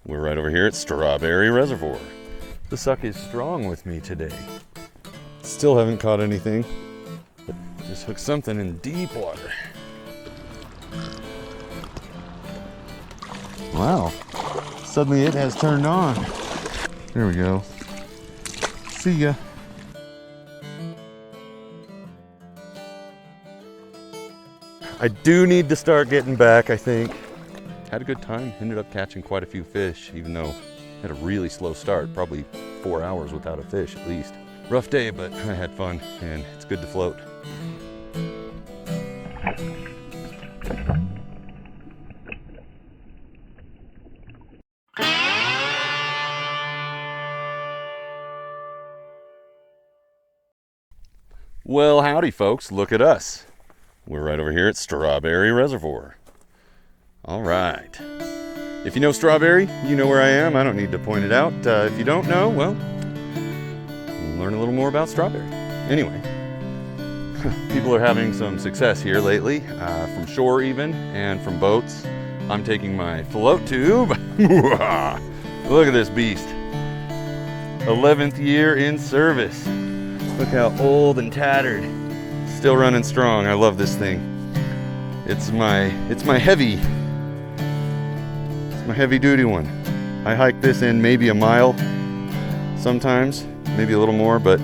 We're right over here at Strawberry Reservoir. The suck is strong with me today. Still haven't caught anything. Just hooked something in deep water. Wow, suddenly it has turned on. There we go. See ya. I do need to start getting back, I think. Had a good time, ended up catching quite a few fish, even though I had a really slow start, probably 4 hours without a fish at least. Rough day, but I had fun and it's good to float. Well, howdy folks, look at us. We're right over here at Strawberry Reservoir. All right. If you know Strawberry, you know where I am. I don't need to point it out. If you don't know, well, learn a little more about Strawberry. Anyway, people are having some success here lately, from shore even, and from boats. I'm taking my float tube. Look at this beast. 11th year in service. Look how old and tattered. Still running strong. I love this thing. It's my heavy duty one. I hike this in maybe a mile sometimes, maybe a little more, but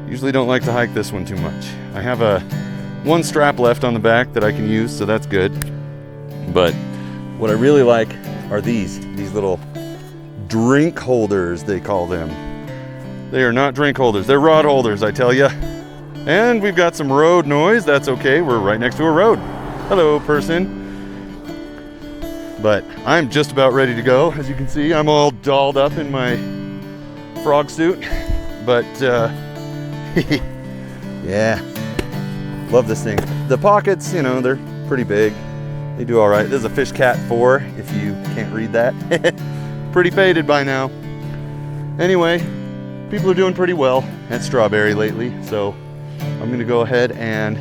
usually don't like to hike this one too much. I have one strap left on the back that I can use, so that's good. But what I really like are these little drink holders, they call them. They are not drink holders, they're rod holders, I tell ya. And we've got some road noise, that's okay, we're right next to a road. Hello, person. But I'm just about ready to go. As you can see, I'm all dolled up in my frog suit. But, yeah, love this thing. The pockets, you know, they're pretty big. They do all right. This is a Fish Cat 4, if you can't read that. Pretty faded by now. Anyway, people are doing pretty well at Strawberry lately, so I'm gonna go ahead and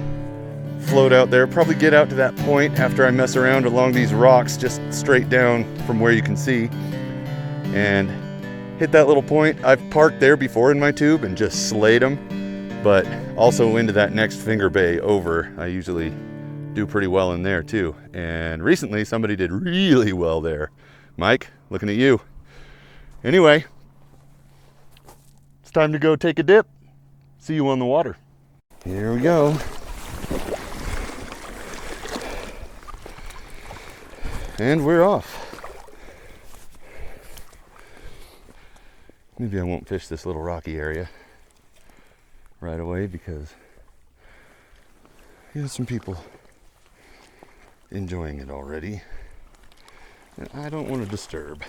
float out there, probably get out to that point after I mess around along these rocks just straight down from where you can see, and hit that little point. I've parked there before in my tube and just slayed them, but also into that next finger bay over. I usually do pretty well in there too, and recently somebody did really well there. Mike, looking at you. Anyway, it's time to go take a dip. See you on the water. Here we go. And we're off. Maybe I won't fish this little rocky area right away because there's some people enjoying it already. And I don't want to disturb.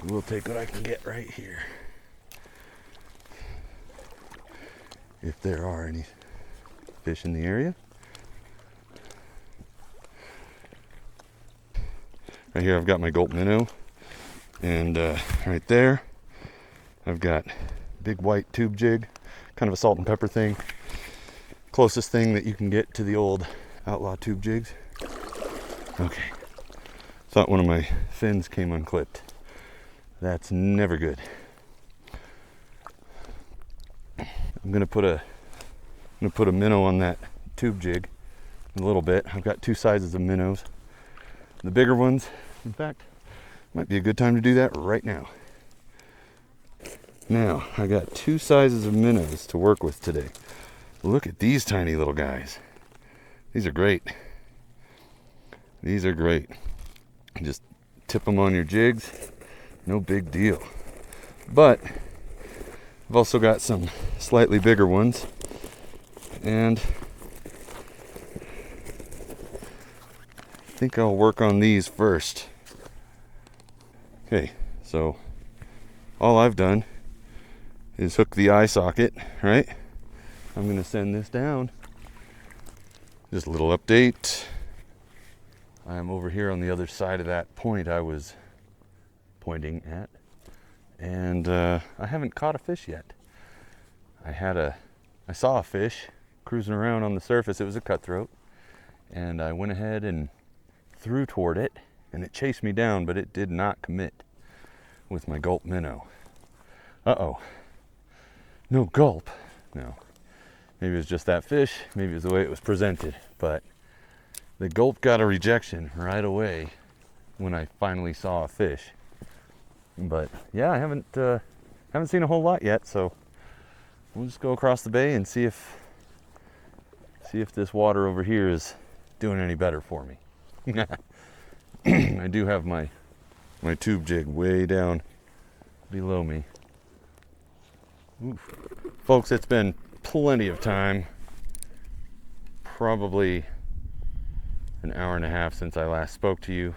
We'll take what I can get right here. If there are any fish in the area. Right here I've got my gulp minnow, and right there I've got big white tube jig, kind of a salt and pepper thing. Closest thing that you can get to the old outlaw tube jigs. Okay, thought one of my fins came unclipped. That's never good. I'm gonna put a minnow on that tube jig in a little bit. I've got two sizes of minnows. The bigger ones, in fact, might be a good time to do that right now. Now, I got two sizes of minnows to work with today. Look at these tiny little guys. These are great. These are great. Just tip them on your jigs, no big deal. But I've also got some slightly bigger ones, and I think I'll work on these first. Okay, so all I've done is hook the eye socket, right? I'm gonna send this down. Just a little update. I am over here on the other side of that point I was pointing at, and I haven't caught a fish yet. I saw a fish cruising around on the surface. It was a cutthroat, and I went ahead and threw toward it, and it chased me down, but it did not commit with my gulp minnow. Uh-oh. No gulp. No. Maybe it was just that fish. Maybe it was the way it was presented. But the gulp got a rejection right away when I finally saw a fish. But yeah, I haven't seen a whole lot yet, so we'll just go across the bay and see if this water over here is doing any better for me. I do have my tube jig way down below me. Oof. Folks, it's been plenty of time, probably an hour and a half since I last spoke to you.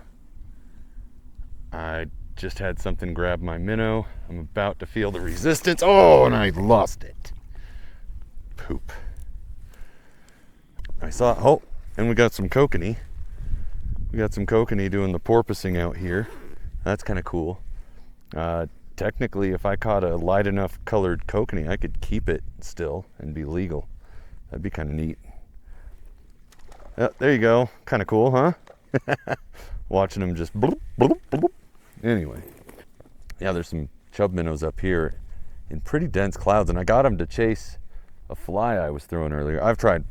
I just had something grab my minnow. I'm about to feel the resistance. Oh, and I lost it. Poop. I saw, oh, and we got some kokanee. We got some kokanee doing the porpoising out here. That's kind of cool. Technically, if I caught a light enough colored kokanee, I could keep it still and be legal. That'd be kind of neat. There you go. Kind of cool, huh? Watching them just bloop, bloop, bloop. Anyway, yeah, there's some chub minnows up here in pretty dense clouds, and I got them to chase a fly I was throwing earlier. I've tried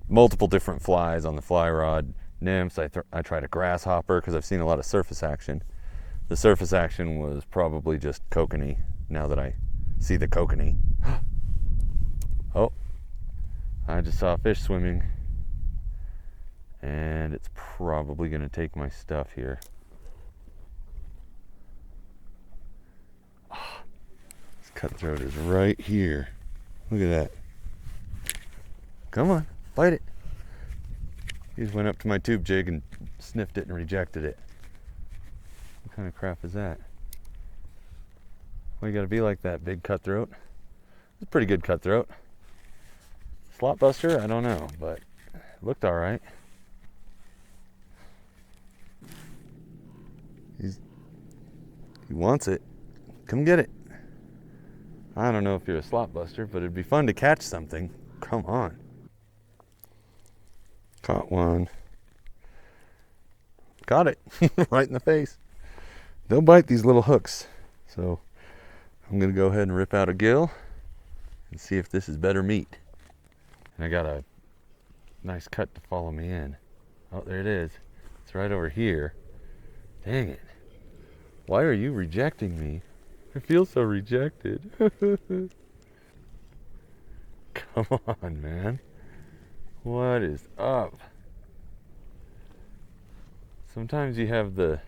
multiple different flies on the fly rod, nymphs. I tried a grasshopper because I've seen a lot of surface action. The surface action was probably just kokanee, now that I see the kokanee. Oh, I just saw a fish swimming, and it's probably going to take my stuff here. Oh, this cutthroat is right here. Look at that. Come on, bite it. He just went up to my tube jig and sniffed it and rejected it. What kind of crap is that? Well, you gotta be like that, big cutthroat. It's a pretty good cutthroat. Slot buster? I don't know, but it looked all right. He wants it. Come get it. I don't know if you're a slot buster, but it'd be fun to catch something. Come on. Caught one. Got it. Right in the face. They'll bite these little hooks. So I'm going to go ahead and rip out a gill and see if this is better meat. And I got a nice cut to follow me in. Oh, there it is. It's right over here. Dang it. Why are you rejecting me? I feel so rejected. Come on, man. What is up? Sometimes you have the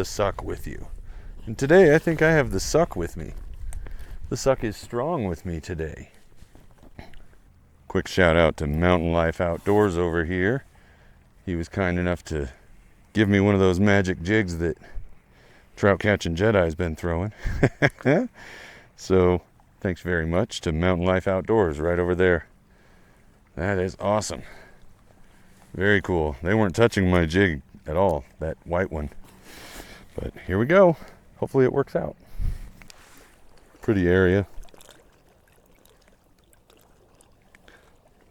suck with you. And today I think I have the suck with me. The suck is strong with me today. Quick shout out to Mountain Life Outdoors over here. He was kind enough to give me one of those magic jigs that Trout Catching Jedi's been throwing. So thanks very much to Mountain Life Outdoors right over there. That is awesome. Very cool. They weren't touching my jig at all, that white one. But here we go. Hopefully it works out. Pretty area.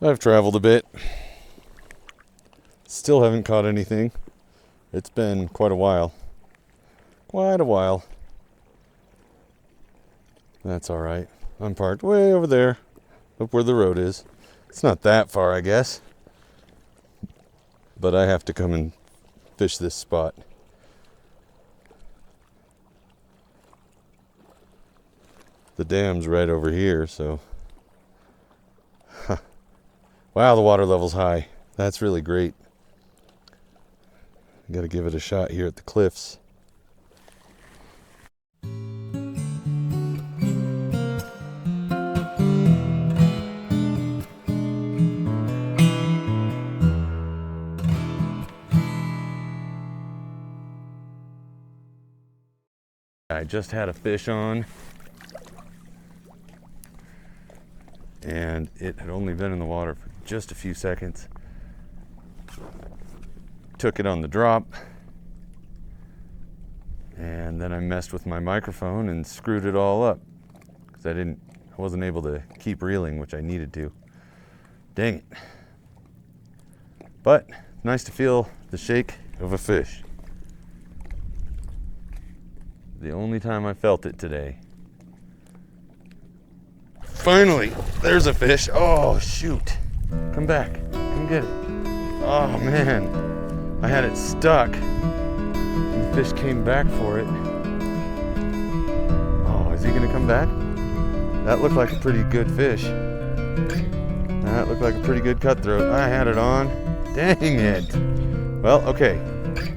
I've traveled a bit. Still haven't caught anything. It's been quite a while. Quite a while. That's all right. I'm parked way over there, up where the road is. It's not that far, I guess. But I have to come and fish this spot. The dam's right over here, so. Huh. Wow, the water level's high. That's really great. I gotta give it a shot here at the cliffs. I just had a fish on, and it had only been in the water for just a few seconds. Took it on the drop, and then I messed with my microphone and screwed it all up because I wasn't able to keep reeling, which I needed to. Dang it. But nice to feel the shake of a fish. The only time I felt it today. Finally, there's a fish. Oh, shoot. Come back. Come get it. Oh, man. I had it stuck. The fish came back for it. Oh, is he going to come back? That looked like a pretty good fish. That looked like a pretty good cutthroat. I had it on. Dang it. Well, okay.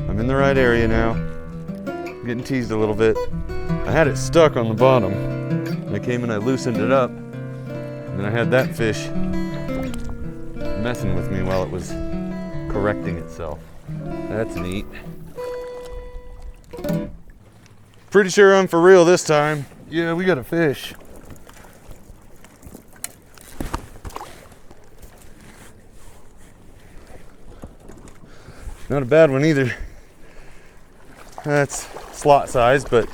I'm in the right area now. I'm getting teased a little bit. I had it stuck on the bottom. I came and I loosened it up. And I had that fish messing with me while it was correcting itself. That's neat. Pretty sure I'm for real this time. Yeah, we got a fish. Not a bad one either. That's slot size, but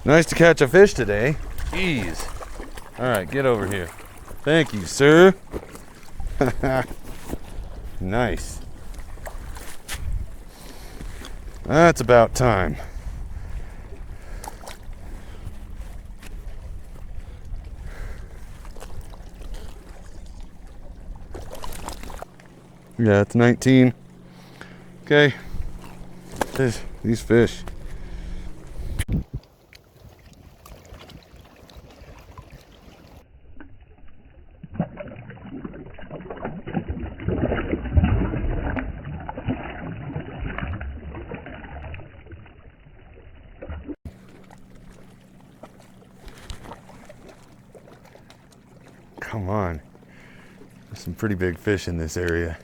nice to catch a fish today. Jeez. All right, get over here. Thank you, sir. Nice. That's about time. Yeah, it's 19. Okay. These fish. Come on. There's some pretty big fish in this area.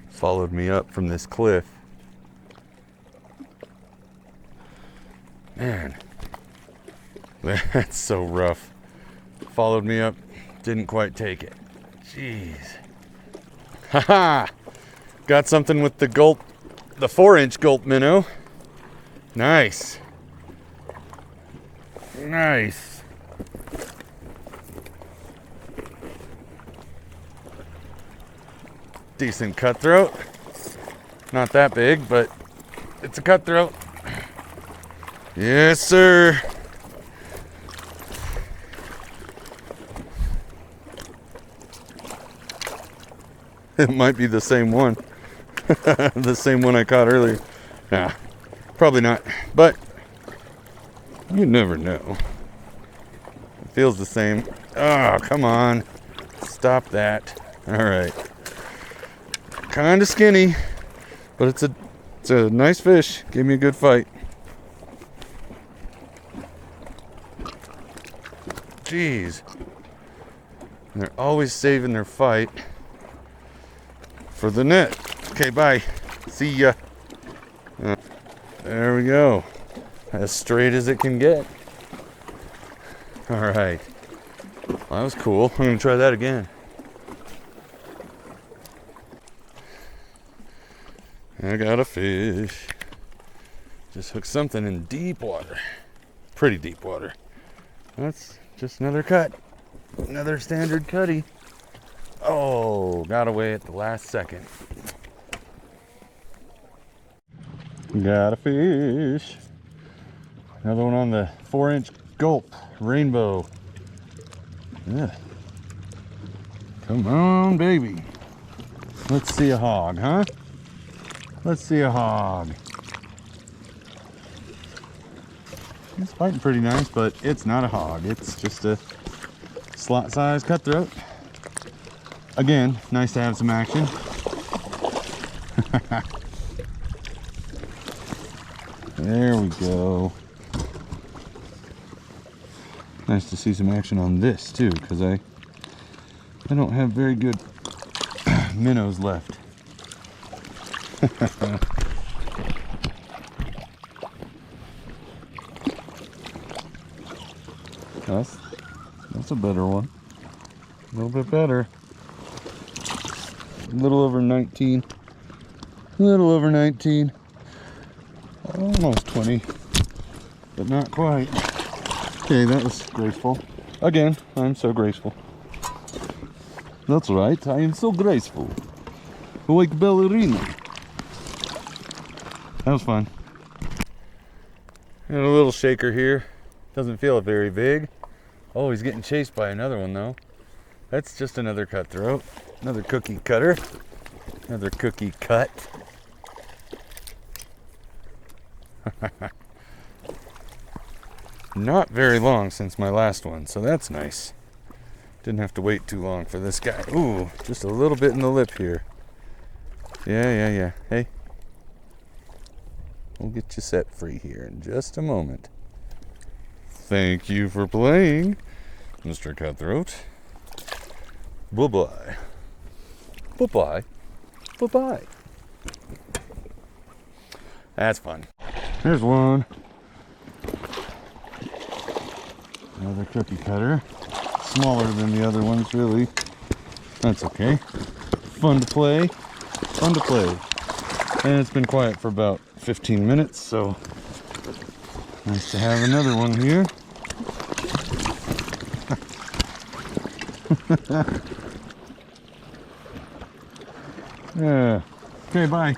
Followed me up from this cliff. Man, that's so rough. Followed me up, didn't quite take it. Jeez. Haha! Got something with the gulp, the 4-inch gulp minnow. Nice. Nice. Decent cutthroat. Not that big, but it's a cutthroat. Yes, sir. It might be the same one. The same one I caught earlier. Nah, probably not, but you never know. It feels the same. Oh, come on. Stop that. All right. Kind of skinny, but it's a nice fish. Gave me a good fight. Jeez. And they're always saving their fight for the net. Okay, bye. See ya. There we go. As straight as it can get. All right. Well, that was cool. I'm going to try that again. I got a fish. Just hooked something in deep water. Pretty deep water. That's just another cut. Another standard cutty. Oh, got away at the last second. Got a fish. Another one on the 4-inch gulp rainbow. Yeah. Come on, baby. Let's see a hog, huh? Let's see a hog. It's fighting pretty nice, but it's not a hog. It's just a slot size cutthroat. Again, nice to have some action. There we go. Nice to see some action on this too, because I don't have very good minnows left. That's a better one. A little bit better. A little over 19. A little over 19. Almost 20. But not quite. Okay, that was graceful. Again, I'm so graceful. That's right, I am so graceful. Like ballerina. That was fun. And a little shaker here. Doesn't feel very big. Oh, he's getting chased by another one though. That's just another cutthroat. Another cookie cutter. Another cookie cut. Not very long since my last one, so that's nice. Didn't have to wait too long for this guy. Ooh, just a little bit in the lip here. Yeah. Hey. We'll get you set free here in just a moment. Thank you for playing, Mr. Cutthroat. Bye-bye. Bye-bye. Bye-bye. That's fun. There's one. Another cookie cutter. Smaller than the other ones, really. That's okay. Fun to play. Fun to play. And it's been quiet for about 15 minutes, so nice to have another one here. Yeah. Okay, bye.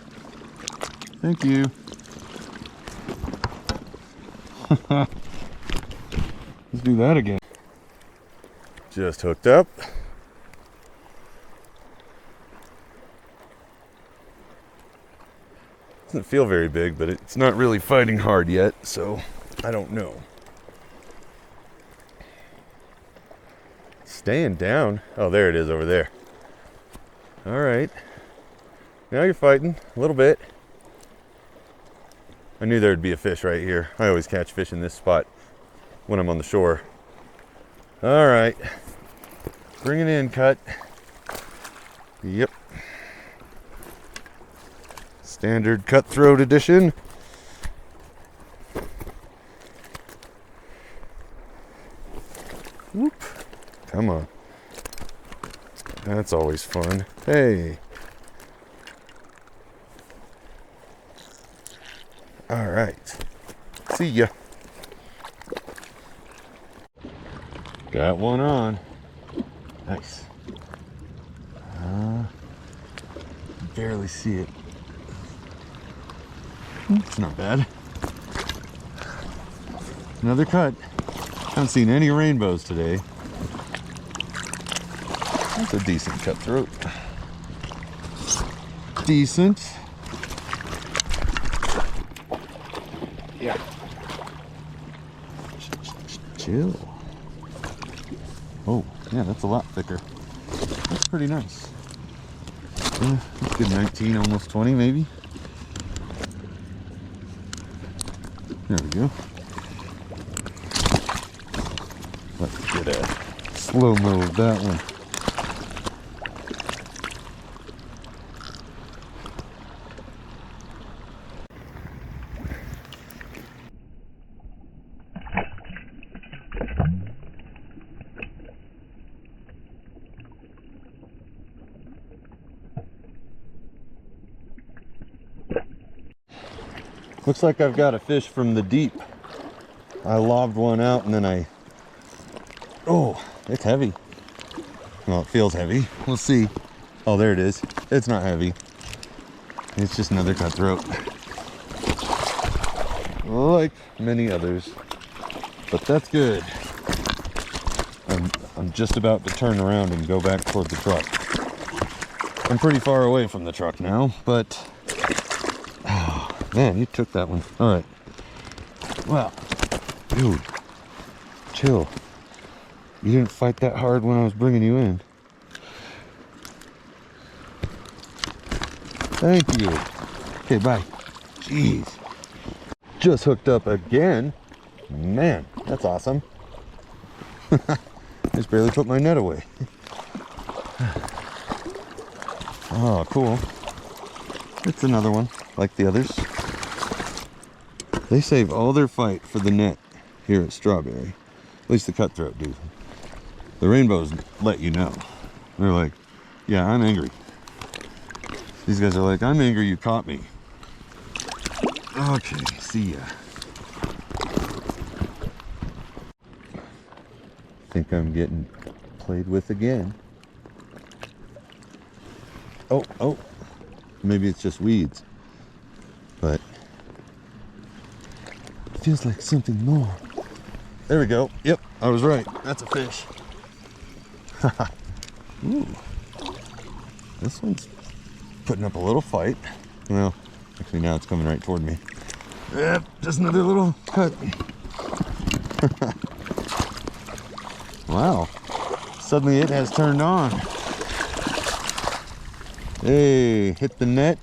Thank you. Let's do that again. Just hooked up. Doesn't feel very big, but it's not really fighting hard yet, so I don't know. Staying down. Oh, there it is over there. All right. Now you're fighting a little bit. I knew there'd be a fish right here. I always catch fish in this spot when I'm on the shore. All right. Bring it in, cut. Yep. Standard cutthroat edition. Whoop. Come on. That's always fun. Hey. All right. See ya. Got one on. Nice. Barely see it. It's not bad. Another cut. Haven't seen any rainbows today. That's a decent cutthroat. Decent. Yeah. Chill. Oh, yeah, that's a lot thicker. That's pretty nice. Yeah, that's good 19, almost 20 maybe. There we go. Let's get a slow-mo of that one. Looks like I've got a fish from the deep. I lobbed one out and then oh, it's heavy. Well, it feels heavy. We'll see. Oh, there it is. It's not heavy. It's just another cutthroat. Like many others. But that's good. I'm just about to turn around and go back toward the truck. I'm pretty far away from the truck now, but man, you took that one. All right. Well, dude, chill. You didn't fight that hard when I was bringing you in. Thank you. Okay, bye. Jeez. Just hooked up again. Man, that's awesome. Just barely put my net away. Oh, cool. It's another one, like the others. They save all their fight for the net here at Strawberry. At least the cutthroat do. The rainbows let you know. They're like, yeah, I'm angry. These guys are like, I'm angry you caught me. Okay, see ya. Think I'm getting played with again. Oh, maybe it's just weeds. But feels like something more. There we go. Yep, I was right. That's a fish. Ooh. This one's putting up a little fight. Well, actually now it's coming right toward me. Yep, just another little cut. Wow. Suddenly it has turned on. Hey, hit the net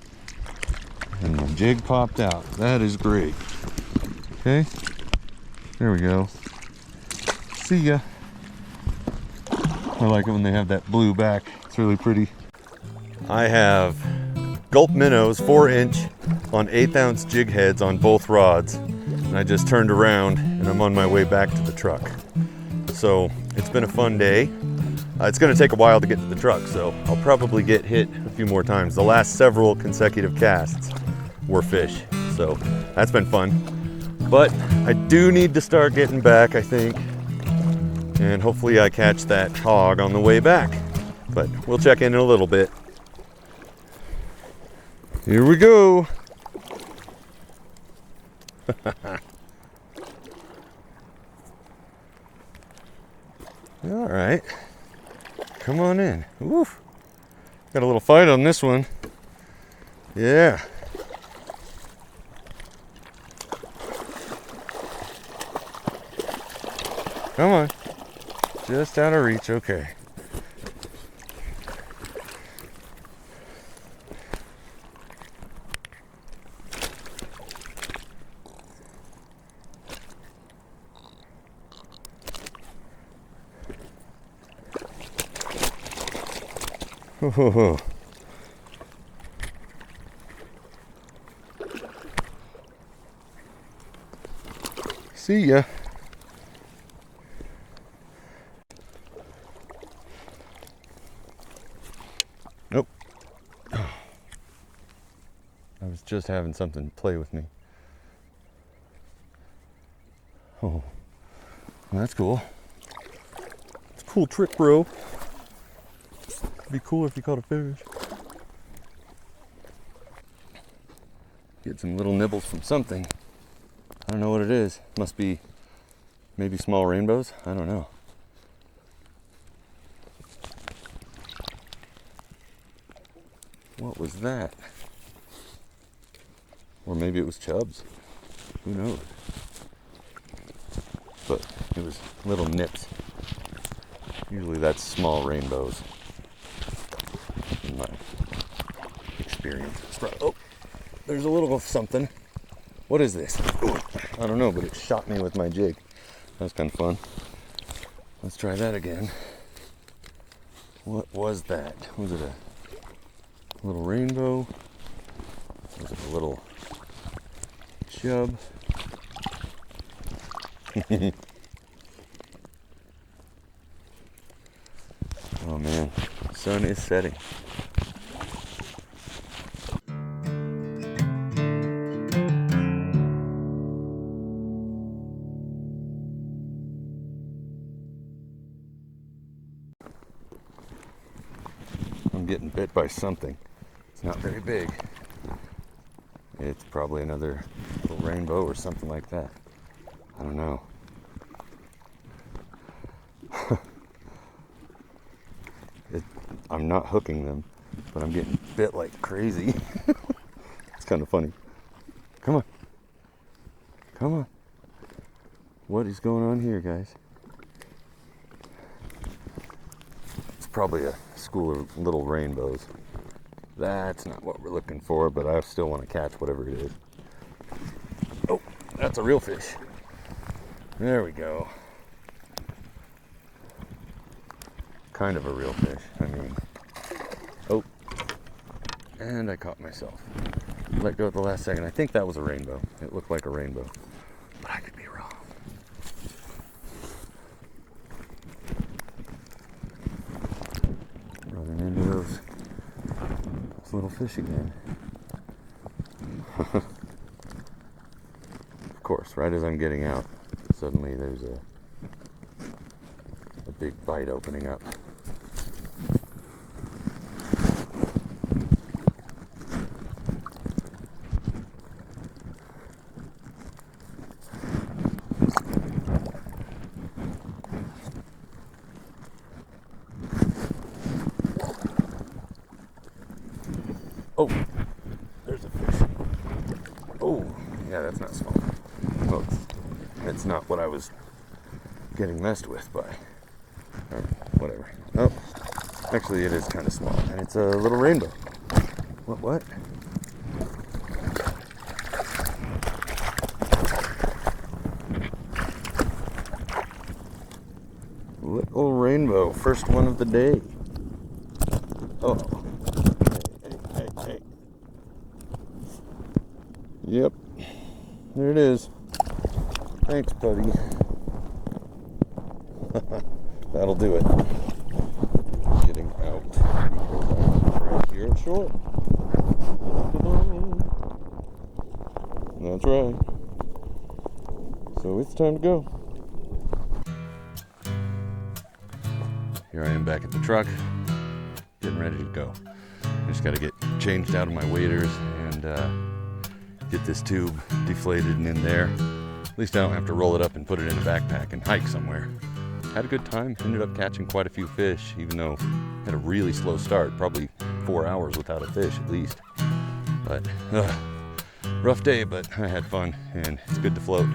and the jig popped out. That is great. Okay, there we go. See ya. I like it when they have that blue back. It's really pretty. I have gulp minnows 4-inch on 1/8 ounce jig heads on both rods. And I just turned around and I'm on my way back to the truck. So it's been a fun day. It's gonna take a while to get to the truck, so I'll probably get hit a few more times. The last several consecutive casts were fish, so that's been fun. But I do need to start getting back, I think. And hopefully I catch that hog on the way back. But we'll check in a little bit. Here we go. All right, come on in. Woof. Got a little fight on this one. Yeah. Come on. Just out of reach, okay. Oh. See ya. Nope. I was just having something play with me. Oh, well, that's cool. It's a cool trick, bro. It'd be cool if you caught a fish. Get some little nibbles from something. I don't know what it is. Must be maybe small rainbows. I don't know. What was that? Or maybe it was chubs. Who knows? But it was little nips. Usually that's small rainbows. In my experience. Oh, there's a little of something. What is this? Ooh, I don't know, but it shot me with my jig. That was kind of fun. Let's try that again. What was that? Was it a little rainbow? Was it a little chub? Oh man, the sun is setting. I'm getting bit by something. It's not very big. It's probably another little rainbow or something like that. I don't know. I'm not hooking them, but I'm getting bit like crazy. It's kind of funny. Come on. Come on. What is going on here, guys? It's probably a school of little rainbows. That's not what we're looking for, but I still want to catch whatever it is. Oh, that's a real fish. There we go. Kind of a real fish. I mean, oh, and I caught myself. Let go at the last second. I think that was a rainbow. It looked like a rainbow, but I could be wrong. Running into those little fish again. Of course, right as I'm getting out, suddenly there's a big bite opening up. Oh, there's a fish. Oh, yeah, that's not small. Well, it's not what I was getting messed with by, or whatever. Oh, actually it is kind of small, and it's a little rainbow. What? Little rainbow, first one of the day. Oh, hey. Yep, there it is. Thanks, buddy. That'll do it. Getting out because I'm right here at shore. That's right. So it's time to go. Here I am back at the truck, getting ready to go. I just got to get changed out of my waders and get this tube deflated and in there. At least I don't have to roll it up and put it in a backpack and hike somewhere. Had a good time, ended up catching quite a few fish, even though I had a really slow start, probably 4 hours without a fish at least. But rough day, but I had fun and it's good to float.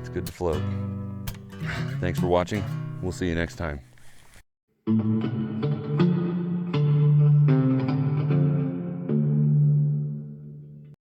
It's good to float. Thanks for watching. We'll see you next time.